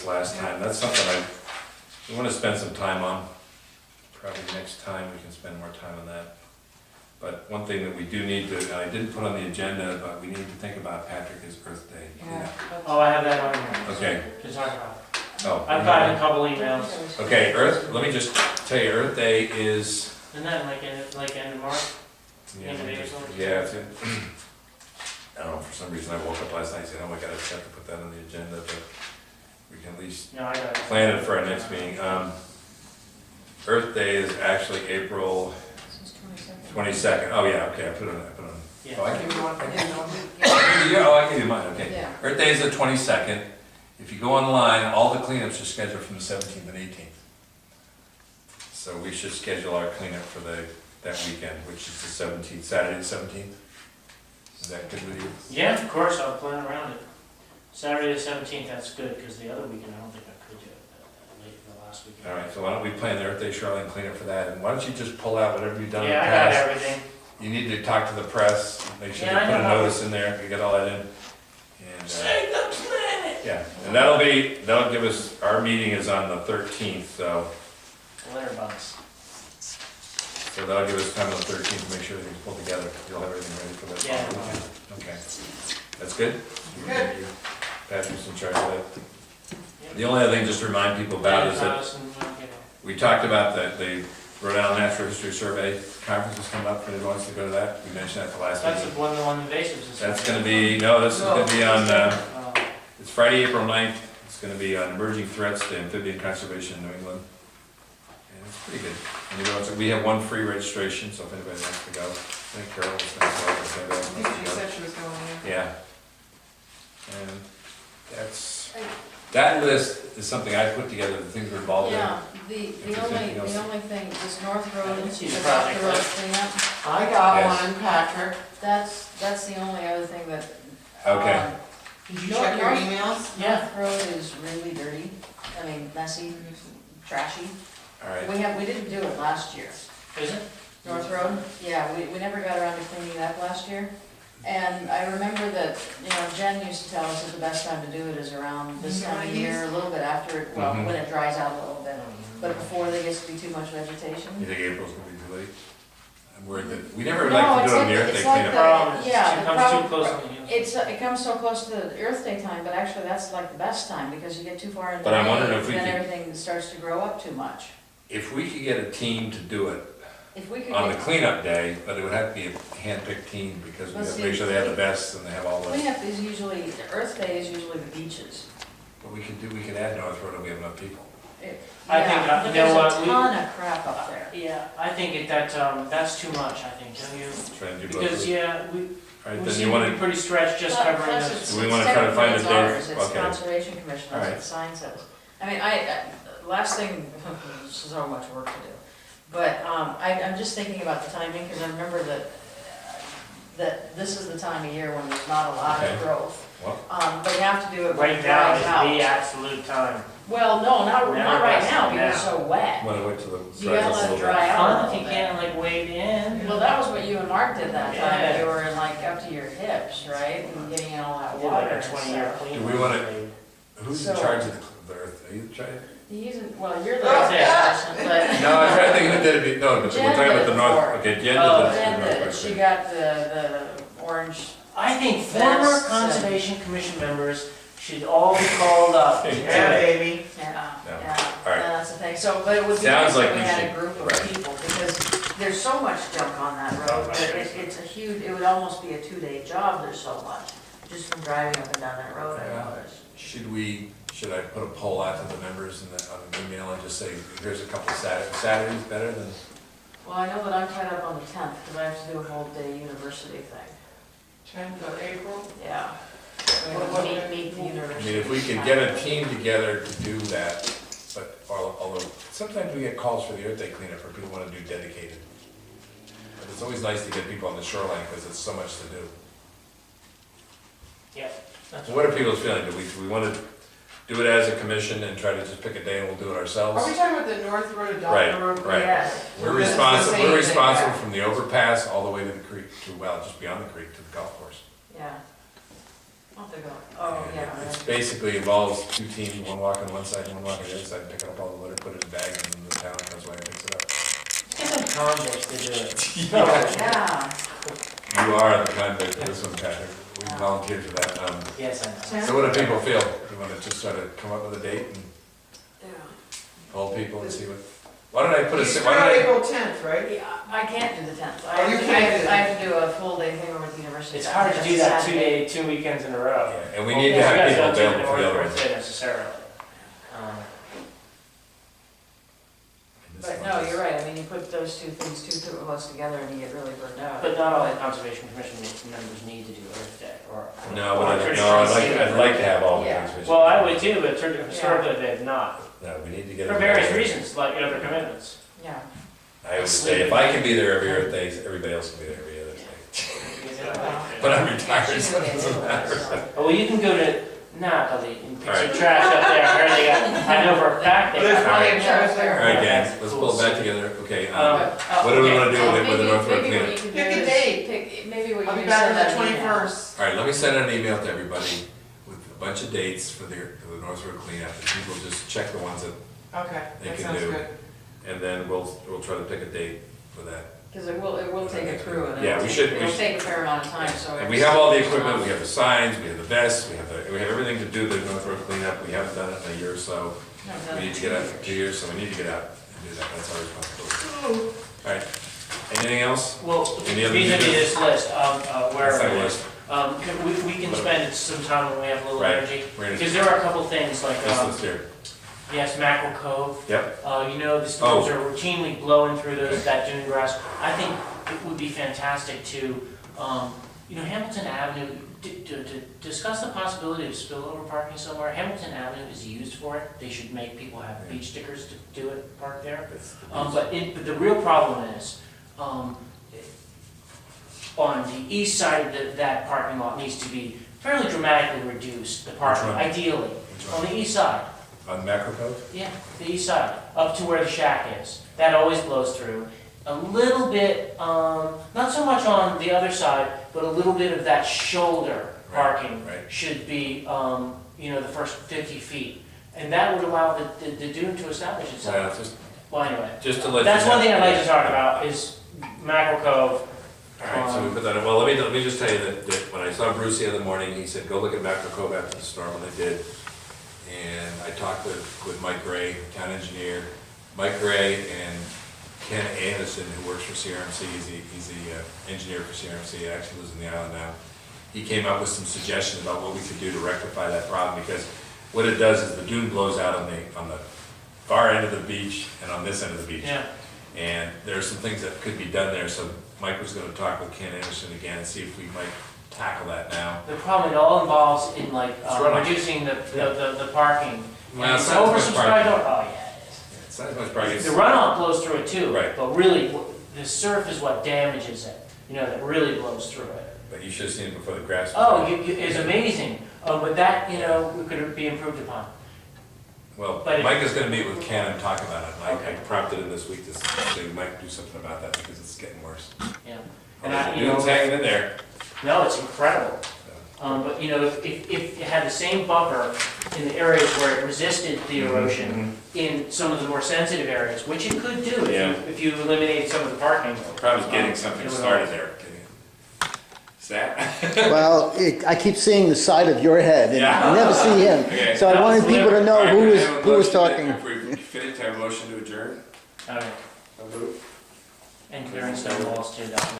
last time. That's something we want to spend some time on. Probably next time we can spend more time on that. But one thing that we do need to, and I didn't put on the agenda, but we need to think about Patrick, his birthday. Yeah. Oh, I have that on here. Okay. To talk about. Oh. I've gotten a couple emails. Okay, let me just tell you, Earth Day is. Isn't that like end of March? Yeah, End of April? yeah, it's I don't know, for some reason I woke up last night and said, oh my God, I just have to put that on the agenda, but we can at least No, I got it. plan it for our next meeting. Earth Day is actually April This is 22nd. 22nd. Oh, yeah, okay, I put it on. Yeah. Oh, I gave you one? I gave you one? Yeah. Oh, I gave you mine, okay. Yeah. Earth Day is the 22nd. If you go online, all the cleanups are scheduled from the 17th and 18th. So we should schedule our cleanup for that weekend, which is the 17th, Saturday the 17th. Is that good with you? Yeah, of course, I'll plan around it. Saturday the 17th, that's good, because the other weekend, I don't think I could do it, late the last weekend. All right, so why don't we plan the Earth Day shoreline cleanup for that, and why don't you just pull out whatever you've done in the Yeah, I got past? everything. You need to talk to the press, make sure you Yeah, I put a know. notice in there, you get all that in. And, Save the planet! yeah, and that'll give us, our meeting is on the 13th, so Litter bugs. that'll give us time on the 13th to make sure everything's pulled together, you'll have everything ready for that. Yeah. weekend. Okay, that's good? Good. Patrick's in charge of that. Yep. The only other thing just to remind people about is that we talked about the Rhode Island Natural History Survey conference is coming up, for anyone who wants to go to that. We mentioned that the last That's meeting. the one, invasives. is- That's gonna be, no, this is gonna be on, Oh, it's Friday, April 9th. It's gonna be on emerging threats to amphibian conservation in New England. And it's pretty good. And we have one free registration, so if anybody wants to go, I think Carol was gonna go. if anybody else I wants think to she go. said she was going in. Yeah. And that list is something I put together, the things we're involved in. Yeah, If the there's anything else. only thing, this North Road, I can see the the project road list. cleanup, I got Yes. one, Patrick. that's the only other thing that. Okay. Did you North- check your North- emails? Yeah. North Road is really dirty, I mean messy, trashy. All right. We didn't do it last year. Is it? North Road, yeah, we never got around to cleaning it up last year. And I remember that, Jen used to tell us that the best time to do it is around this time of year, a little bit after, well, Mhm. when it dries out a little bit. But before there gets to be too much vegetation. You think April's gonna be too late? I'm worried that, we never No, like to it's do it on like- the Earth Day it's like cleanup. the- Problem is, yeah, it the comes too problem- close on the hill. It comes so close to the Earth Day time, but actually that's like the best time, because you get too far into But I'm wondering May, if we then could- everything starts to grow up too much. If we could get a team to do it If we could on the get, cleanup day, but it would have to be a hand-picked team, because we Let's have to see. make sure they have the vests and they have all the, cleanup is usually, the Earth Day is usually the beaches. but we could add North Road if we have enough people. I think, Yeah, you but know there's what, a we- ton of crap up there. Yeah, I think that's too much, I think, don't you? Try and do both. Because, yeah, All we right, then you seem to wanna, be pretty stretched just Plus covering it's- this. Do we wanna try to find a technically it's day? ours, It's Okay. Conservation Commission, that's Alright. what the sign says. I mean, last thing, so much work to do. But, I'm just thinking about the timing, because I remember that this is the time of year when there's not a lot Okay. of growth. well, But you have to do it when Right it now dries is the out. absolute time. Well, no, not Never right best now, now. because it's so wet. wanna wait till the You dries gotta up a let it little dry bit. out a Fun little if you bit. can, like, wade in. Well, that was what you and Mark did that time, Yeah. you were in like up to your hips, right, and getting in all that Did water like a and 20-year stuff. clean. Do we wanna- Who's in So- charge of the Earth? Are you in charge? He's, well, you're the That's it. person, but. No, I'm trying to think who did it, no, but we're Jen talking about did the it North, before. okay, Jen Oh, did Then the she Northwest. got the orange, I think former Vests and- Conservation Commission members should all be called up. Yeah, Yeah, baby. yeah, Yeah. yeah, All right. that's the thing, so, but it would be Sounds nice like if we we had a should- group of right. people, because there's so much junk on that road, that it's a huge, it would almost be a 2-day job, there's so much, just from driving up and down that road, I Yeah. know there's. Should I put a poll out to the members on an email and just say, here's a couple Saturdays better than? Well, I know that I'm tied up on the 10th, because I have to do a whole day university thing, 10th of April. yeah. Meet the I university. mean, if we could get a team together to do that, but although sometimes we get calls for the Earth Day cleanup where people want to do dedicated. But it's always nice to get people on the shoreline because it's so much to do. Yeah. that's So what are people's feeling? Do we want to do it as a commission and try to just pick a day and we'll do it ourselves? Are we talking about the North Road, Right, Adopter Road? right. Yes. We're That's the responsible, same we're thing, responsible yeah. from the overpass all the way to the creek, well, just beyond the creek to the golf course. Yeah. I'll have to go. Oh, And yeah. It's right. basically involves two teams, one walk on one side and one walk on the other side, picking up all the litter, put it in a bag, and then the town comes by and picks it up. Get some convicts to do it. Yeah. You are the convict for this one, Patrick. We volunteered for that. Yes, I know. So what do people feel? You want to just try to come up with a date and Yeah. poll people and see what? Why don't I put a, You why start don't I? April 10th, right? Yeah, I can't do the 10th. Oh, you can't do I have to do a full day thing over at the university. It's hard to do that Saturday. two weekends in a row. Yeah, and we need to have people available for the other ones. Necessarily. But no, you're right, I mean, you put those two things, two of us together and you get really burned out. But not all the Conservation Commission members need to do Earth Day, or. No, or but traditional I'd like to have all the Yeah. things. Well, I would too, but historically they've not, No, we need to get. for it various together. reasons, like other commitments. Yeah. I would say if I can be there every Earth Day, everybody else can be there every other day. But I'm retired, so it doesn't matter. Oh, well, you can go to Napoli and pick some Alright. trash up there, I heard they got, I know for a fact they There's got. plenty of trash All there. right, gang, let's pull it back together. Okay, what do we okay. want to do with the North Road Maybe what cleanup? you could do Pick a is date. Maybe what you I'll be can back on send the out an email. 21st. All right, let me send an email to everybody with a bunch of dates for the North Road cleanup. And people just check the ones that, Okay, They that can sounds do. good. and then we'll try to pick a date for that. Because it will take a crew and Yeah, it'll take a fair amount of time, so. And we have all the equipment, we have the signs, we have the vests, we have everything to do the North Road cleanup. We haven't done it in a year or so. We need to get out for 2 years, so we need to get out and do that. That's our responsibility. All right, anything else? Well, Any other vis-a-vis business? this list, where That's it our is, list. we can spend some time when we have a little Right. energy. We're gonna, Because there are a couple things like, this list here. yes, Mackerel Cove. Yep. You know, the Oh. storms are routinely blowing through Okay. that dune grass. I think it would be fantastic to, Hamilton Avenue, to discuss the possibility of spillover parking somewhere. Hamilton Avenue is used for it. They should make people have beach stickers to do it, park there. But the real problem is, on the east side of that parking lot needs to be fairly dramatically reduced, the parking, Which one? ideally. Which On one? the east side. On Macro Code? Yeah, the east side, up to where the shack is. That always blows through. A little bit, not so much on the other side, but a little bit of that shoulder Right, parking right. should be, the first 50 feet. And that would allow the dune to establish itself. Well, Well, anyway, just to let you that's one know. thing I'd like to talk about is Mackerel Cove. All right, so we put that in. Well, let me just tell you that when I saw Bruce the other morning, he said, go look at Macro Cove after the storm, and I did. And I talked with Mike Gray, town engineer, Mike Gray and Ken Anderson, who works for CRMC. He's the engineer for CRMC, actually lives in the island now. He came up with some suggestions about what we could do to rectify that problem, because what it does is the dune blows out on the far end of the beach and on this end of the beach. Yeah. And there are some things that could be done there, so Mike was gonna talk with Ken Anderson again and see if we might tackle that now. The problem, it all involves in like It's runoff. reducing the parking. Well, And it's it's not as much oversubscribed, parking. oh yeah, it is. It's not as much parking. The runoff blows through it too. Right. But really, the surf is what damages it, that really blows through it. But you should have seen it before the grass was. Oh, it's amazing, but that, could be improved upon. Well, but it- Mike is gonna meet with Ken and talk about it. I Okay. prompted him this week to say we might do something about that because it's getting worse. Yeah. And And the dune's hanging in there. No, it's incredible. But if it had the same buffer in the areas where it resisted the erosion, in some of the more sensitive areas, which it could do Yeah. if you eliminated some of the parking. The problem is getting something it would started help. there. Sad. Well, I keep seeing the side of your head, and Yeah. I never see him. Okay. So I wanted people to know All right, who we was, have a who was motion to- talking. If we finish, have a motion to adjourn? All right. And clearing stone walls too, that